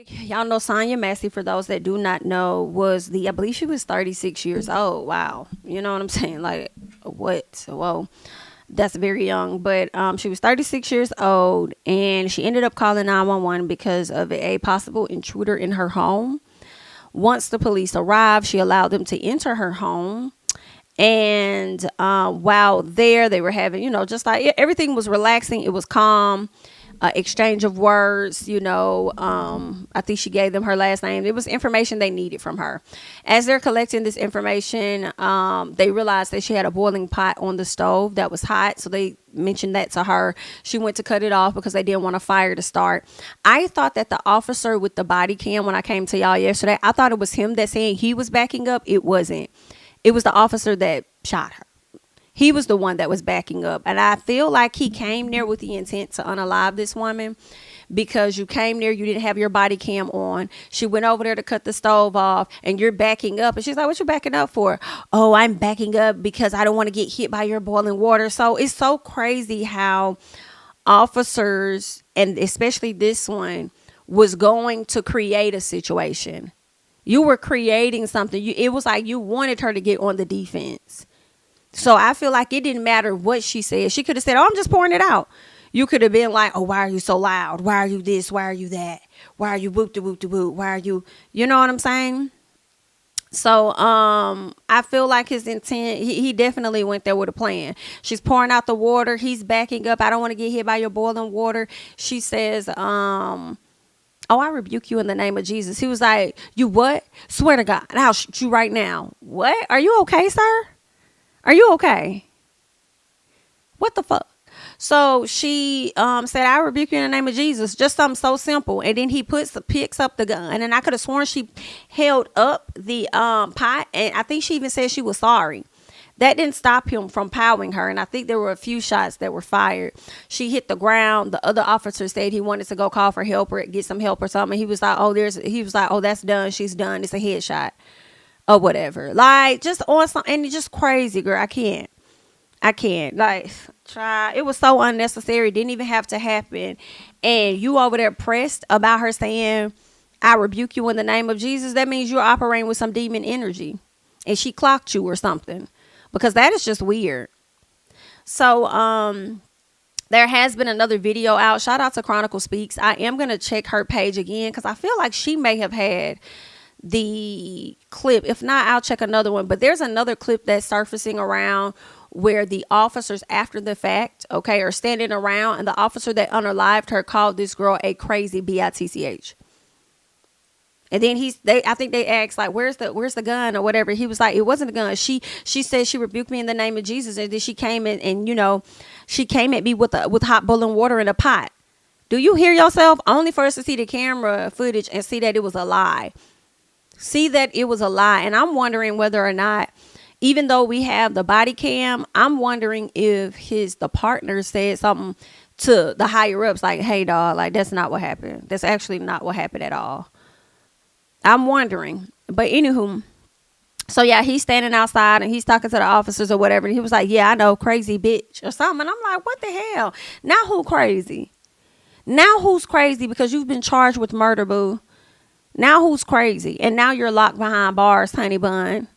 Y'all know Sonya Massey, for those that do not know, I believe she was 36 years old. Wow. You know what I'm saying? Like, what? Whoa. That's very young. But she was 36 years old, and she ended up calling 911 because of a possible intruder in her home. Once the police arrived, she allowed them to enter her home. And while there, they were having, just like everything was relaxing. It was calm. Exchange of words, I think she gave them her last name. It was information they needed from her. As they're collecting this information, they realized that she had a boiling pot on the stove that was hot. So they mentioned that to her. She went to cut it off because they didn't want a fire to start. I thought that the officer with the body cam, when I came to y'all yesterday, I thought it was him that saying he was backing up. It wasn't. It was the officer that shot her. He was the one that was backing up. And I feel like he came there with the intent to unalive this woman, because you came there, you didn't have your body cam on. She went over there to cut the stove off, and you're backing up. And she's like, what you backing up for? Oh, I'm backing up because I don't want to get hit by your boiling water. So it's so crazy how officers, and especially this one, was going to create a situation. You were creating something. It was like you wanted her to get on the defense. So I feel like it didn't matter what she said. She could have said, oh, I'm just pouring it out. You could have been like, oh, why are you so loud? Why are you this? Why are you that? Why are you whoop de whoop de whoop? Why are you, you know what I'm saying? So I feel like his intent, he definitely went there with a plan. She's pouring out the water. He's backing up. I don't want to get hit by your boiling water. She says, oh, I rebuke you in the name of Jesus. He was like, you what? Swear to God, I'll shoot you right now. What? Are you okay, sir? Are you okay? What the fuck? So she said, I rebuke you in the name of Jesus. Just something so simple. And then he picks up the gun. And I could have sworn she held up the pot. And I think she even said she was sorry. That didn't stop him from powering her. And I think there were a few shots that were fired. She hit the ground. The other officer said he wanted to go call for help or get some help or something. He was like, oh, that's done. She's done. It's a headshot. Or whatever, like just on something, and it's just crazy, girl. I can't, like, try. It was so unnecessary. Didn't even have to happen. And you over there pressed about her saying, I rebuke you in the name of Jesus. That means you're operating with some demon energy, and she clocked you or something, because that is just weird. So, there has been another video out. Shout out to Chronicle Speaks. I am going to check her page again, because I feel like she may have had the clip. If not, I'll check another one. But there's another clip that's surfacing around where the officers after the fact, are standing around, and the officer that unalived her called this girl a crazy bitch. And then I think they asked, like, where's the gun or whatever. He was like, it wasn't a gun. She said she rebuked me in the name of Jesus, and then she came in and she came at me with hot boiling water in a pot. Do you hear yourself? Only for us to see the camera footage and see that it was a lie. And I'm wondering whether or not, even though we have the body cam, I'm wondering if the partner said something to the higher ups, like, hey, dog, like, that's not what happened. That's actually not what happened at all. I'm wondering. But anywho, so yeah, he's standing outside and he's talking to the officers or whatever. And he was like, yeah, I know, crazy bitch or something. And I'm like, what the hell? Now who crazy? Now who's crazy? Because you've been charged with murder, boo. Now who's crazy? And now you're locked behind bars, honey bun.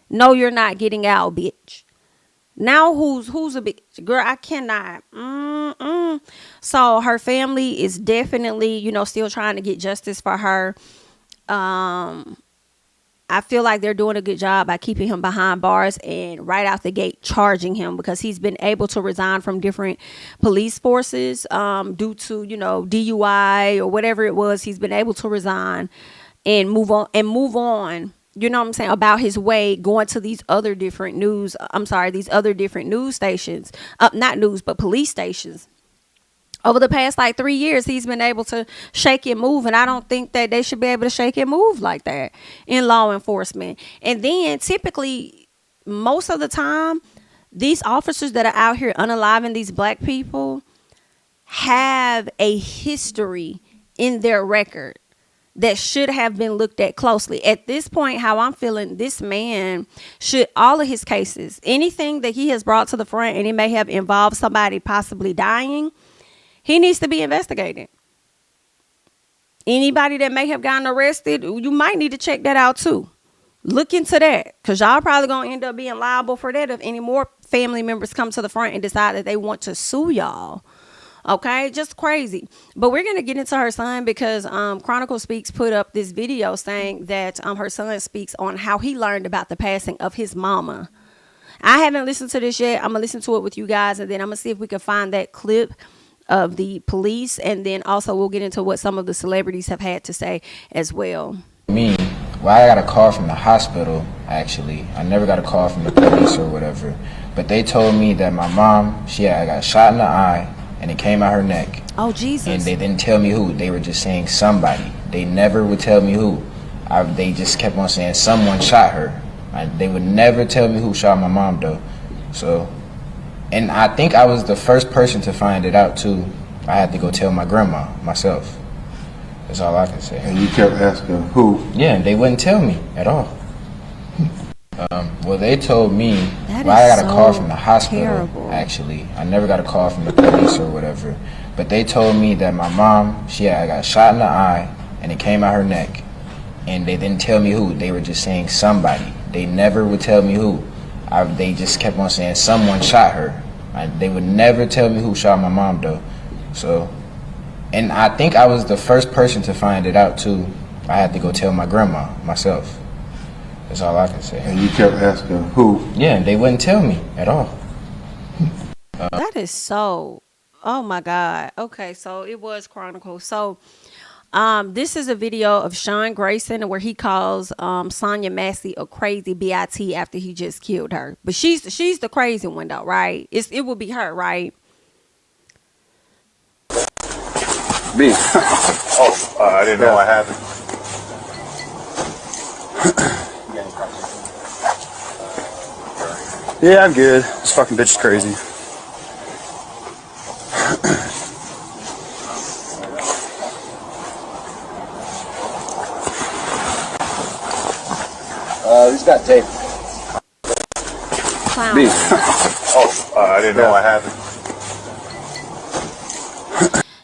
No, you're not getting out, bitch. Now who's a bitch? Girl, I cannot. So her family is definitely, still trying to get justice for her. I feel like they're doing a good job by keeping him behind bars and right out the gate charging him, because he's been able to resign from different police forces due to, DUI or whatever it was. He's been able to resign and move on. You know what I'm saying? About his way, going to these other different news stations, not news, but police stations. Over the past 3 years, he's been able to shake and move. And I don't think that they should be able to shake and move like that in law enforcement. And then typically, most of the time, these officers that are out here unaliving these black people have a history in their record that should have been looked at closely. At this point, how I'm feeling, this man should, all of his cases, anything that he has brought to the front, and it may have involved somebody possibly dying, he needs to be investigated. Anybody that may have gotten arrested, you might need to check that out too. Look into that, because y'all probably gonna end up being liable for that if any more family members come to the front and decide that they want to sue y'all. Okay, just crazy. But we're gonna get into her son, because Chronicle Speaks put up this video saying that her son speaks on how he learned about the passing of his mama. I haven't listened to this yet. I'm gonna listen to it with you guys, and then I'm gonna see if we can find that clip of the police, and then also we'll get into what some of the celebrities have had to say as well. Me, well, I got a call from the hospital, actually. I never got a call from the police or whatever, but they told me that my mom, she had got shot in the eye and it came out her neck. Oh, Jesus. And they didn't tell me who. They were just saying somebody. They never would tell me who. They just kept on saying someone shot her. They would never tell me who shot my mom, though. So, and I think I was the first person to find it out, too. I had to go tell my grandma myself. That's all I can say. And you kept asking who? Yeah, they wouldn't tell me at all. Well, they told me, I got a call from the hospital, terrible. actually. I never got a call from the police or whatever. But they told me that my mom, she had got shot in the eye and it came out her neck. And they didn't tell me who. They were just saying somebody. They never would tell me who. They just kept on saying someone shot her. They would never tell me who shot my mom, though. So, and I think I was the first person to find it out, too. I had to go tell my grandma myself. That's all I can say. And you kept asking who? Yeah, they wouldn't tell me at all. That is so, oh my God. Okay, so it was Chronicle. So this is a video of Sean Grayson where he calls Sonya Massey a crazy BIT after he just killed her. But she's the crazy one though, right? It would be her, right? Me. I didn't know what happened. Yeah, I'm good. This fucking bitch is crazy. He's got tape. Clown. Me. I didn't know what happened.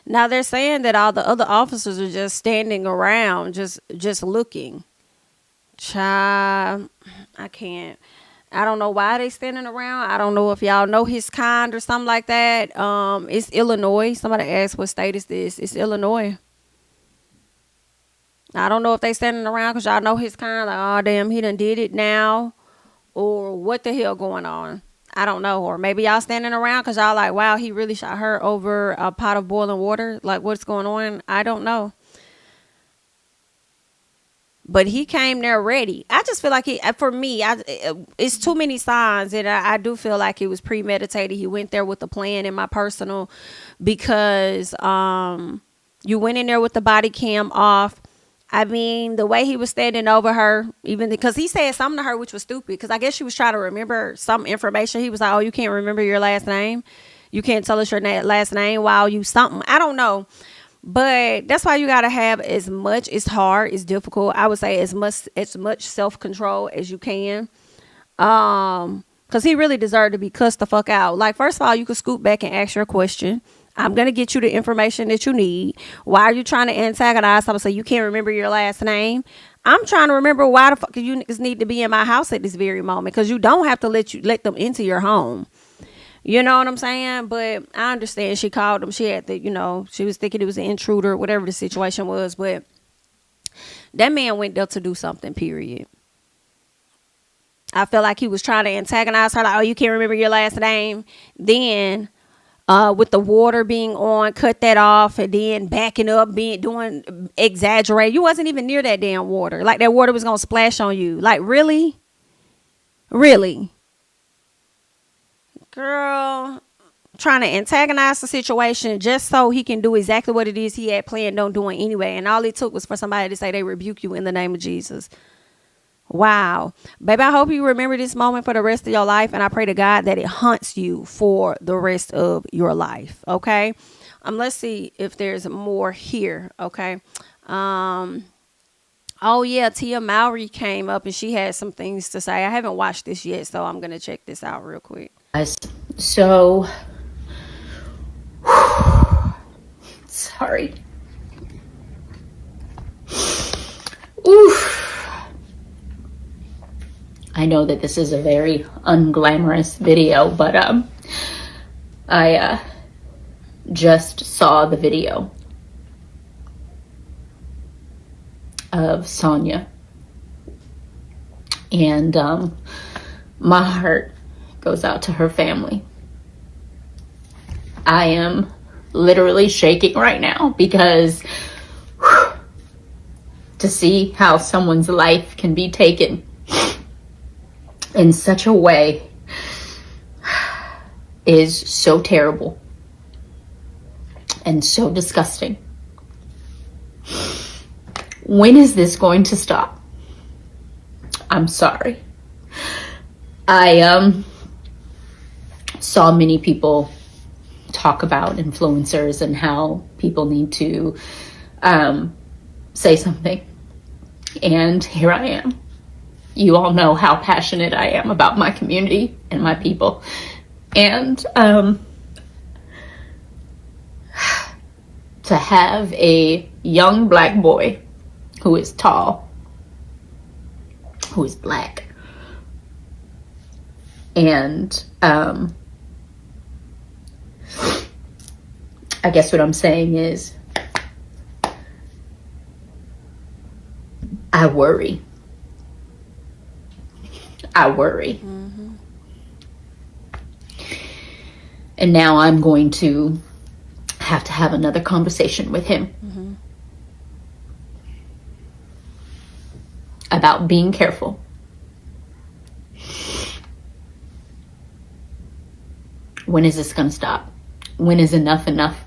Now they're saying that all the other officers are just standing around, just looking. Child, I can't. I don't know why they standing around. I don't know if y'all know his kind or something like that. It's Illinois. Somebody asked what state is this? It's Illinois. I don't know if they standing around because y'all know his kind. Like, oh damn, he done did it now, or what the hell going on? I don't know. Or maybe y'all standing around because y'all like, wow, he really shot her over a pot of boiling water. Like, what's going on? I don't know. But he came there ready. I just feel like for me, it's too many signs. And I do feel like it was premeditated. He went there with a plan, in my personal, because you went in there with the body cam off. I mean, the way he was standing over her, even because he said something to her, which was stupid, because I guess she was trying to remember some information. He was like, oh, you can't remember your last name? You can't tell us your last name while you something. I don't know. But that's why you got to have as much, it's hard, it's difficult. I would say as much self-control as you can. Because he really deserved to be cussed the fuck out. Like, first of all, you could scoot back and ask your question. I'm going to get you the information that you need. Why are you trying to antagonize someone? So you can't remember your last name? I'm trying to remember why the fuck you niggas need to be in my house at this very moment. Because you don't have to let them into your home. You know what I'm saying? But I understand she called him. She had to, she was thinking it was an intruder, whatever the situation was. But that man went there to do something, period. I feel like he was trying to antagonize her. Like, oh, you can't remember your last name? Then with the water being on, cut that off, and then backing up, exaggerate. You wasn't even near that damn water. Like, that water was going to splash on you. Like, really? Really? Girl, trying to antagonize the situation just so he can do exactly what it is he had planned on doing anyway. And all it took was for somebody to say they rebuke you in the name of Jesus. Wow. Baby, I hope you remember this moment for the rest of your life. And I pray to God that it haunts you for the rest of your life. Okay. Let's see if there's more here. Okay. Oh, yeah. Tia Mowry came up and she had some things to say. I haven't watched this yet, so I'm going to check this out real quick. So, sorry. I know that this is a very unglamorous video, but I just saw the video of Sonya, and my heart goes out to her family. I am literally shaking right now because to see how someone's life can be taken in such a way is so terrible and so disgusting. When is this going to stop? I'm sorry. I saw many people talk about influencers and how people need to say something. And here I am. You all know how passionate I am about my community and my people. And to have a young black boy who is tall, who is black, and I guess what I'm saying is I worry. Mm-hmm. And now I'm going to have another conversation with him. Mm-hmm. About being careful. When is this going to stop? When is enough enough?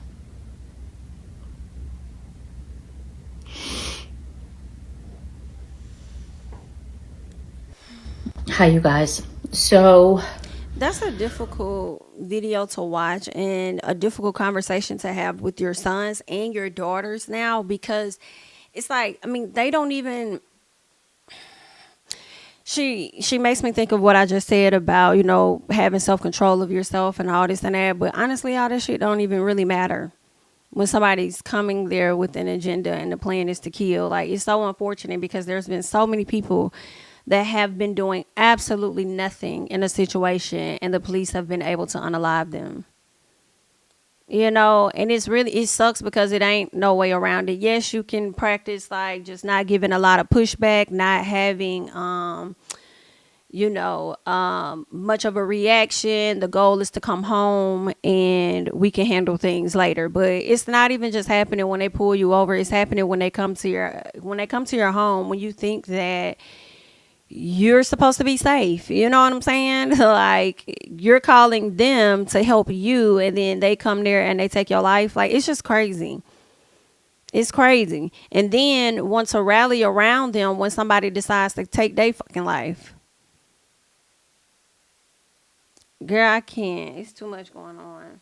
Hi, you guys. So that's a difficult video to watch and a difficult conversation to have with your sons and your daughters now, because it's like, I mean, they don't even, she makes me think of what I just said about, you know, having self-control of yourself and all this and that. But honestly, all this shit don't even really matter when somebody's coming there with an agenda and the plan is to kill. Like, it's so unfortunate because there's been so many people that have been doing absolutely nothing in a situation and the police have been able to unalive them. You know, and it sucks because it ain't no way around it. Yes, you can practice like just not giving a lot of pushback, not having much of a reaction. The goal is to come home and we can handle things later. But it's not even just happening when they pull you over. It's happening when they come to your home, when you think that you're supposed to be safe. You know what I'm saying? Like, you're calling them to help you and then they come there and they take your life. Like, it's just crazy. It's crazy. And then want to rally around them when somebody decides to take their fucking life. Girl, I can't. It's too much going on.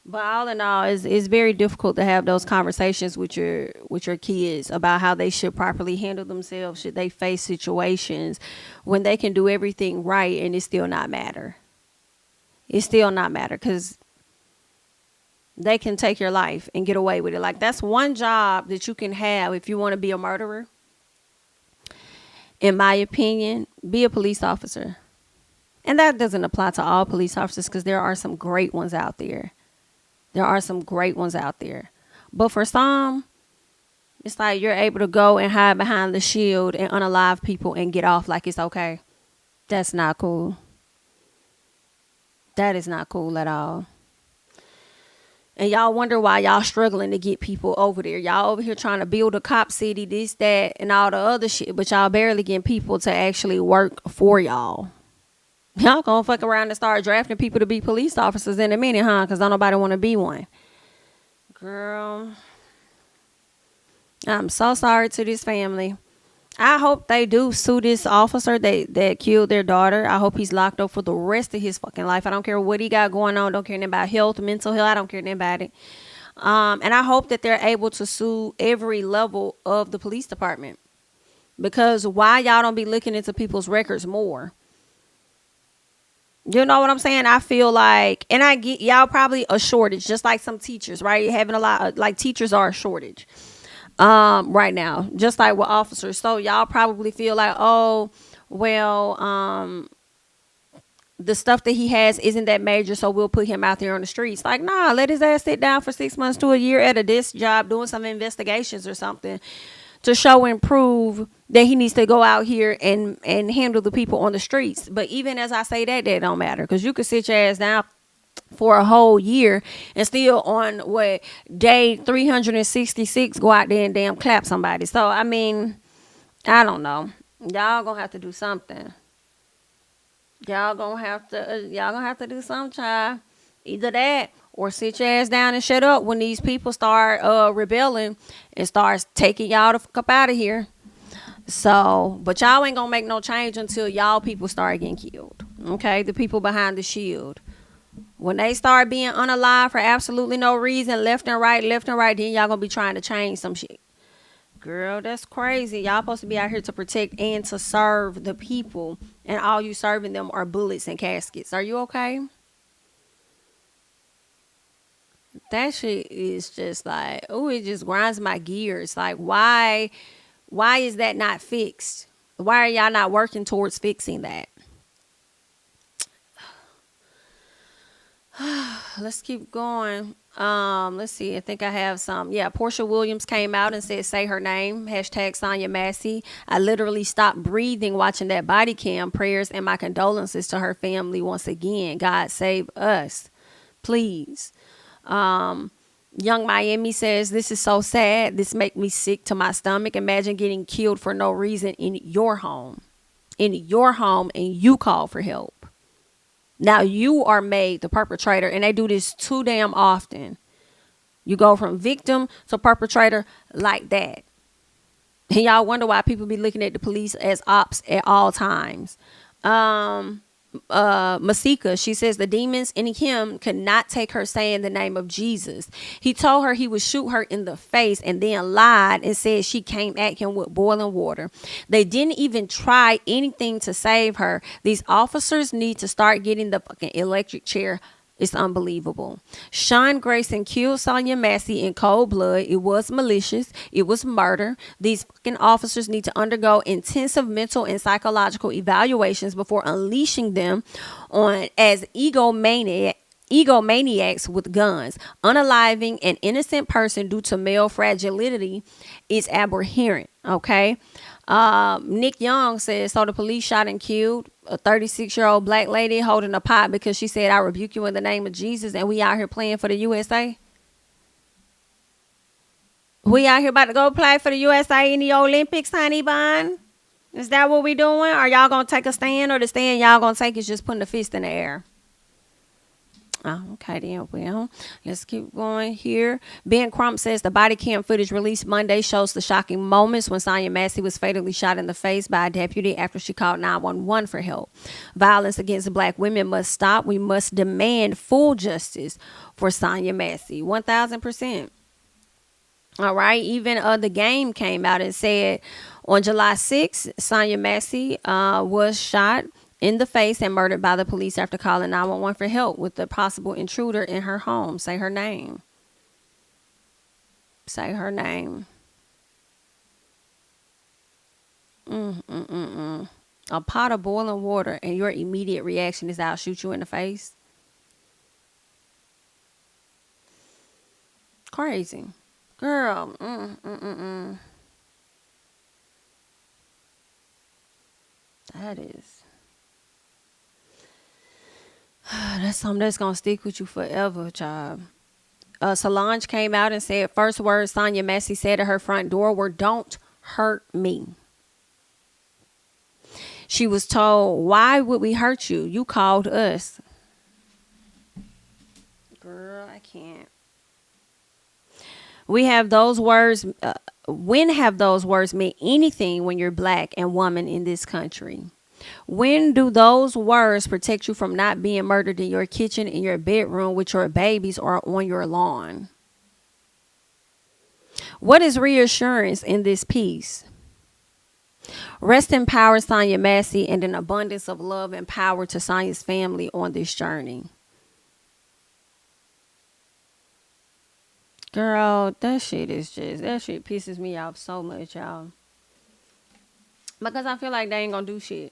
But all in all, it's very difficult to have those conversations with your kids about how they should properly handle themselves should they face situations when they can do everything right and it still not matter. It's still not matter because they can take your life and get away with it. Like, that's one job that you can have if you want to be a murderer. In my opinion, be a police officer. And that doesn't apply to all police officers because there are some great ones out there. But for some, it's like you're able to go and hide behind the shield and unalive people and get off like it's okay. That's not cool. That is not cool at all. And y'all wonder why y'all struggling to get people over there. Y'all over here trying to build a cop city, this, that, and all the other shit. But y'all barely getting people to actually work for y'all. Y'all gonna fuck around and start drafting people to be police officers in a minute, huh? Because don't nobody want to be one. Girl, I'm so sorry to this family. I hope they do sue this officer that killed their daughter. I hope he's locked up for the rest of his fucking life. I don't care what he got going on. Don't care anything about health, mental health. I don't care anything about it. And I hope that they're able to sue every level of the police department. Because why y'all don't be looking into people's records more? You know what I'm saying? I feel like, and I get y'all probably a shortage, just like some teachers, right? Having a lot of, like, teachers are a shortage right now, just like with officers. So y'all probably feel like, oh, well, the stuff that he has isn't that major, so we'll put him out there on the streets. Like, nah, let his ass sit down for 6 months to a year at a desk job doing some investigations or something to show and prove that he needs to go out here and handle the people on the streets. But even as I say that don't matter, because you could sit your ass down for a whole year and still on what day 366 go out there and damn clap somebody. So I mean, I don't know. Y'all gonna have to do something. Y'all gonna have to do something, child. Either that or sit your ass down and shut up when these people start rebelling and start taking y'all the fuck up out of here. So, but y'all ain't gonna make no change until y'all people start getting killed. Okay, the people behind the shield. When they start being unalive for absolutely no reason, left and right, then y'all gonna be trying to change some shit. Girl, that's crazy. Y'all supposed to be out here to protect and to serve the people, and all you serving them are bullets and caskets. Are you okay? That shit is just like, oh, it just grinds my gears. Like, why is that not fixed? Why are y'all not working towards fixing that? Let's keep going. Let's see. I think I have some. Yeah, Portia Williams came out and said, say her name. Hashtag Sonya Massey. I literally stopped breathing watching that body cam. Prayers and my condolences to her family once again. God save us. Please. Young Miami says, this is so sad. This make me sick to my stomach. Imagine getting killed for no reason in your home. And you call for help. Now you are made the perpetrator, and they do this too damn often. You go from victim to perpetrator like that. And y'all wonder why people be looking at the police as ops at all times. Masika, she says the demons in him could not take her saying the name of Jesus. He told her he would shoot her in the face and then lied and said she came at him with boiling water. They didn't even try anything to save her. These officers need to start getting the fucking electric chair. It's unbelievable. Sean Grayson killed Sonya Massey in cold blood. It was malicious. It was murder. These fucking officers need to undergo intensive mental and psychological evaluations before unleashing them on as egomaniacs with guns. Unaliving an innocent person due to male fragility is aberrant. Okay. Nick Young says, so the police shot and killed a 36-year-old black lady holding a pot because she said, I rebuke you in the name of Jesus, and we out here playing for the USA. We out here about to go play for the USA in the Olympics, honey bun. Is that what we doing? Are y'all gonna take a stand, or the stand y'all gonna take is just putting a fist in the air? Oh, okay then. Well, let's keep going here. Ben Crump says the body cam footage released Monday shows the shocking moments when Sonya Massey was fatally shot in the face by a deputy after she called 911 for help. Violence against black women must stop. We must demand full justice for Sonya Massey. 1000%. All right. Even The Game came out and said on July 6th, Sonya Massey was shot in the face and murdered by the police after calling 911 for help with the possible intruder in her home. Say her name. Say her name. A pot of boiling water and your immediate reaction is I'll shoot you in the face. Crazy. Girl. That is. That's something that's gonna stick with you forever, child. Solange came out and said first words Sonya Massey said at her front door were, "Don't hurt me." She was told, "Why would we hurt you? You called us." Girl, I can't. When have those words meant anything when you're black and woman in this country? When do those words protect you from not being murdered in your kitchen, in your bedroom, with your babies, or on your lawn? What is reassurance in this peace? Rest in power, Sonya Massey, and an abundance of love and power to Sonya's family on this journey. Girl, that shit pisses me off so much, y'all. Because I feel like they ain't gonna do shit.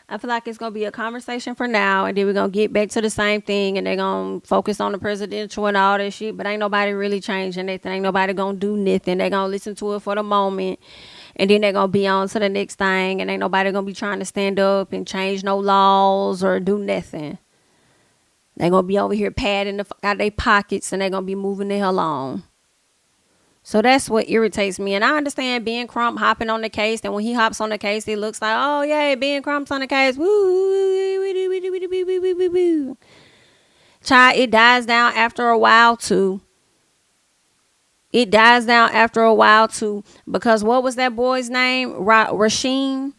I feel like it's gonna be a conversation for now, and then we're gonna get back to the same thing, and they're gonna focus on the presidential and all that shit. But ain't nobody really changing anything. Ain't nobody gonna do nothing. They gonna listen to it for the moment, and then they're gonna be on to the next thing, and ain't nobody gonna be trying to stand up and change no laws or do nothing. They're gonna be over here padding the fuck out their pockets, and they're gonna be moving the hell on. So that's what irritates me. And I understand Ben Crump hopping on the case. And when he hops on the case, it looks like, oh, yeah, Ben Crump's on the case. Woo. Child, it dies down after a while, too. It dies down after a while, too. Because what was that boy's name? Rasheem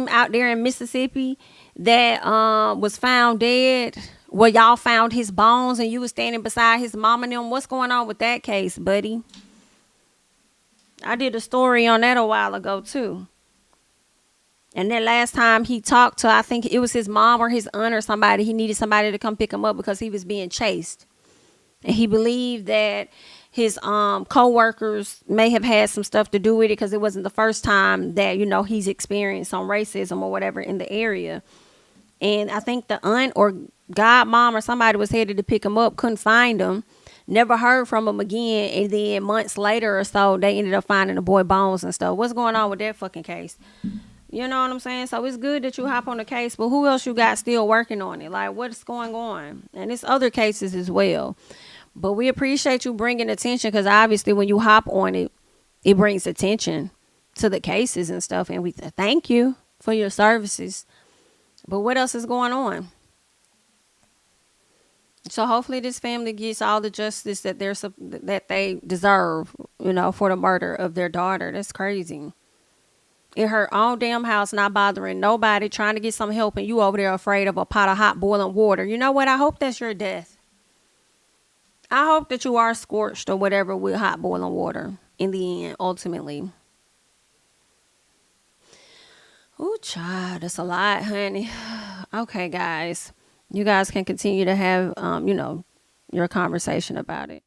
out there in Mississippi that was found dead. Well, y'all found his bones and you was standing beside his mom and them. What's going on with that case, buddy? I did a story on that a while ago, too. And then last time he talked to, I think it was his mom or his aunt or somebody, he needed somebody to come pick him up because he was being chased. And he believed that his co-workers may have had some stuff to do with it because it wasn't the first time that, you know, he's experienced some racism or whatever in the area. And I think the aunt or godmom or somebody was headed to pick him up, couldn't find him, never heard from him again. And then months later or so, they ended up finding the boy bones and stuff. What's going on with that fucking case? You know what I'm saying? So it's good that you hop on the case, but who else you got still working on it? Like, what's going on? And it's other cases as well. But we appreciate you bringing attention because obviously when you hop on it, it brings attention to the cases and stuff. And we thank you for your services. But what else is going on? So hopefully this family gets all the justice that they deserve, you know, for the murder of their daughter. That's crazy. In her own damn house, not bothering nobody, trying to get some help, and you over there afraid of a pot of hot boiling water. You know what? I hope that's your death. I hope that you are scorched or whatever with hot boiling water in the end, ultimately. Ooh, child, that's a lot, honey. Okay, guys. You guys can continue to have, you know, your conversation about it.